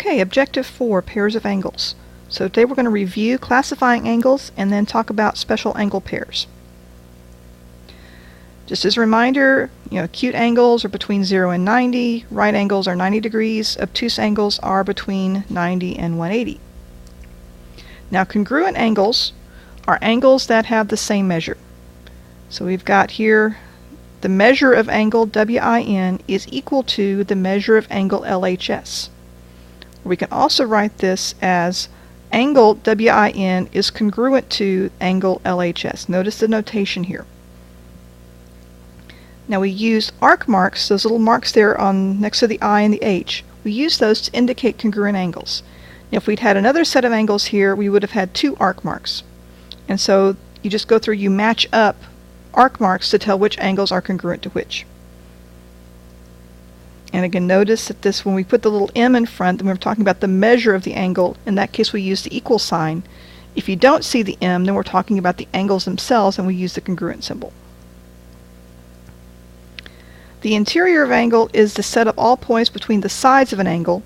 Okay, Objective 4, pairs of angles. So today we're going to review classifying angles and then talk about special angle pairs. Just as a reminder, acute angles are between 0 and 90, right angles are 90 degrees, obtuse angles are between 90 and 180. Now congruent angles are angles that have the same measure. So we've got here the measure of angle WIN is equal to the measure of angle LHS. We can also write this as angle WIN is congruent to angle LHS. Notice the notation here. Now we use arc marks, those little marks there on next to the I and the H. We use those to indicate congruent angles. Now, if we'd had another set of angles here, we would have had two arc marks. And so you just go through, you match up arc marks to tell which angles are congruent to which. And again, notice that this, when we put the little m in front, then we're talking about the measure of the angle. In that case, we use the equal sign. If you don't see the m, then we're talking about the angles themselves, and we use the congruent symbol. The interior of angle is the set of all points between the sides of an angle,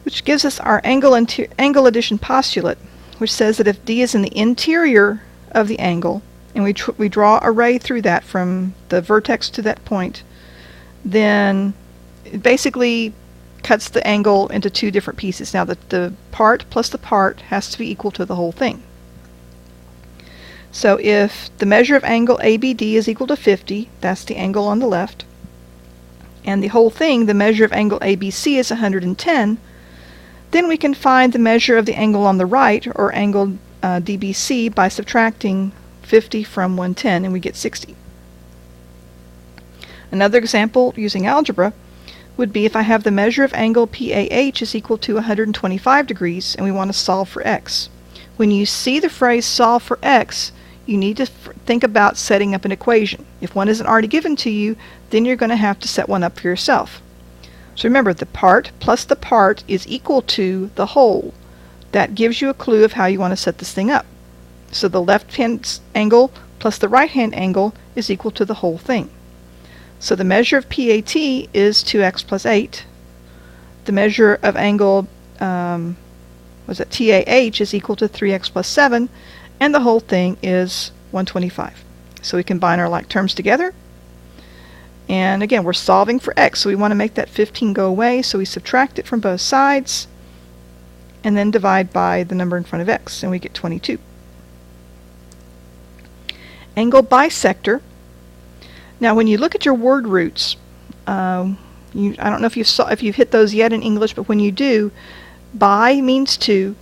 which gives us our angle addition postulate, which says that if D is in the interior of the angle, and we draw a ray through that from the vertex to that point, then it basically cuts the angle into two different pieces. Now the part plus the part has to be equal to the whole thing. So if the measure of angle ABD is equal to 50, that's the angle on the left, and the whole thing, the measure of angle ABC is 110, then we can find the measure of the angle on the right, or angle DBC, by subtracting 50 from 110, and we get 60. Another example using algebra would be if I have the measure of angle PAH is equal to 125 degrees, and we want to solve for x. When you see the phrase solve for x, you need to think about setting up an equation. If one isn't already given to you, then you're going to have to set one up for yourself. So remember, the part plus the part is equal to the whole. That gives you a clue of how you want to set this thing up. So the left-hand angle plus the right-hand angle is equal to the whole thing. So the measure of PAT is 2x plus 8. The measure of angle TAH is equal to 3x plus 7. And the whole thing is 125. So we combine our like terms together. And again, we're solving for x, so we want to make that 15 go away, so we subtract it from both sides and then divide by the number in front of x, and we get 22. Angle bisector. Now when you look at your word roots, I don't know if you've hit those yet in English, but when you do, bi means two,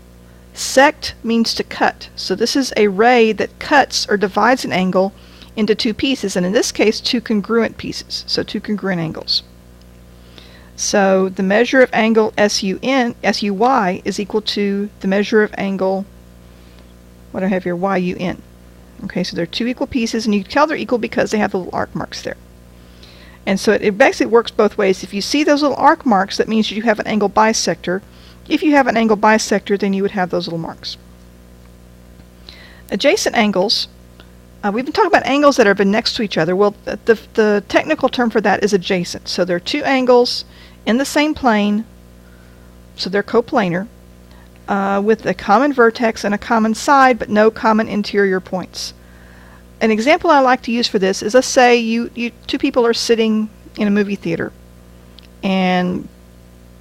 sect means to cut. So this is a ray that cuts or divides an angle into two pieces, and in this case two congruent pieces, so two congruent angles. So the measure of angle SUY is equal to the measure of angle, what do I have here, YUN. Okay, so they're two equal pieces, and you can tell they're equal because they have the little arc marks there. And so it basically works both ways. If you see those little arc marks, that means you have an angle bisector. If you have an angle bisector, then you would have those little marks. Adjacent angles. We've been talking about angles that have been next to each other. Well, the technical term for that is adjacent. So there are two angles in the same plane, so they're coplanar, with a common vertex and a common side, but no common interior points. An example I like to use for this is, let's say two people are sitting in a movie theater, and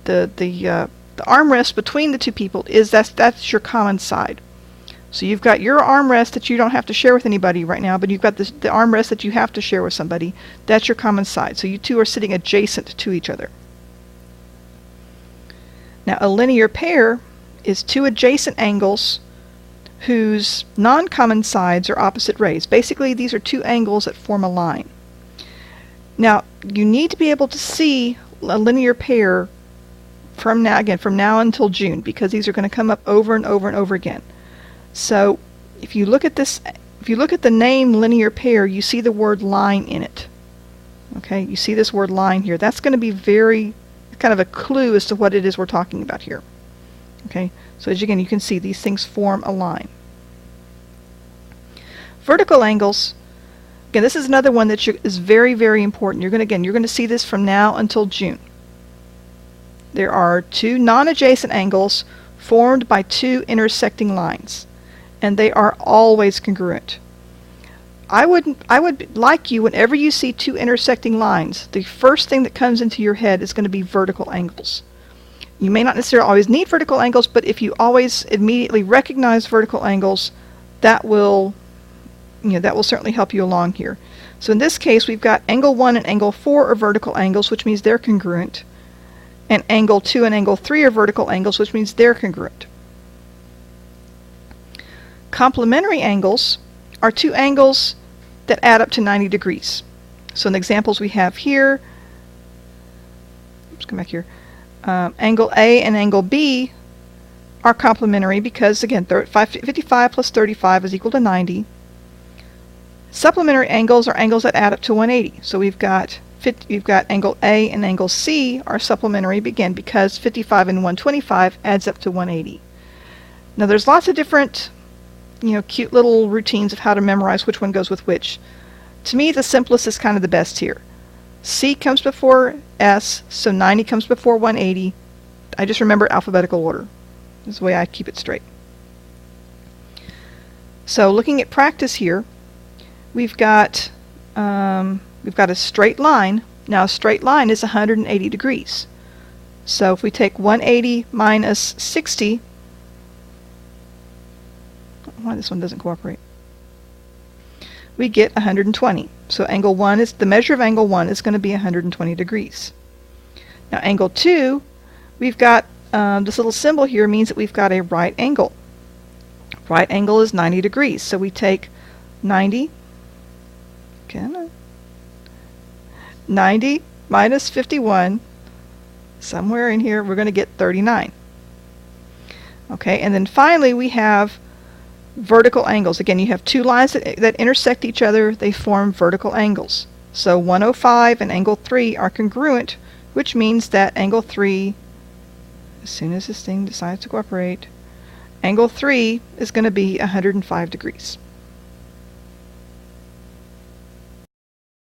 the armrest between the two people is that's your common side. So you've got your armrest that you don't have to share with anybody right now, but you've got the armrest that you have to share with somebody. That's your common side. So you two are sitting adjacent to each other. Now a linear pair is two adjacent angles whose non-common sides are opposite rays. Basically, these are two angles that form a line. Now you need to be able to see a linear pair from now until June, because these are going to come up over and over and over again. So if you look at this, if you look at the name linear pair, you see the word line in it. Okay, you see this word line here. That's going to be very kind of a clue as to what it is we're talking about here. Okay, so as again, you can see these things form a line. Vertical angles. Again, this is another one that is very, very important. You're going to see this from now until June. there are two non-adjacent angles formed by two intersecting lines, and they are always congruent. I would like you, whenever you see two intersecting lines, the first thing that comes into your head is going to be vertical angles. You may not necessarily always need vertical angles, but if you always immediately recognize vertical angles, that will certainly help you along here. So in this case, we've got angle 1 and angle 4 are vertical angles, which means they're congruent. And angle 2 and angle 3 are vertical angles, which means they're congruent. Complementary angles are two angles that add up to 90 degrees. So in the examples we have here, let's come back here, angle A and angle B are complementary because, again, 55 plus 35 is equal to 90. Supplementary angles are angles that add up to 180. So we've got angle A and angle C are supplementary, again, because 55 and 125 adds up to 180. Now there's lots of different cute little routines of how to memorize which one goes with which. To me, the simplest is kind of the best here. C comes before S, so 90 comes before 180. I just remember alphabetical order. This is the way I keep it straight. So looking at practice here, we've got a straight line. Now a straight line is 180 degrees. So if we take 180 minus 60, why this one doesn't cooperate, we get 120. So angle 1 is, the measure of angle 1 is going to be 120 degrees. Now angle 2, we've got this little symbol here means that we've got a right angle. Right angle is 90 degrees. So we take 90 minus 51, somewhere in here we're going to get 39. Okay, and then finally we have vertical angles. Again, you have two lines that intersect each other. They form vertical angles. So 105 and angle 3 are congruent, which means that angle 3, as soon as this thing decides to cooperate, angle 3 is going to be 105 degrees.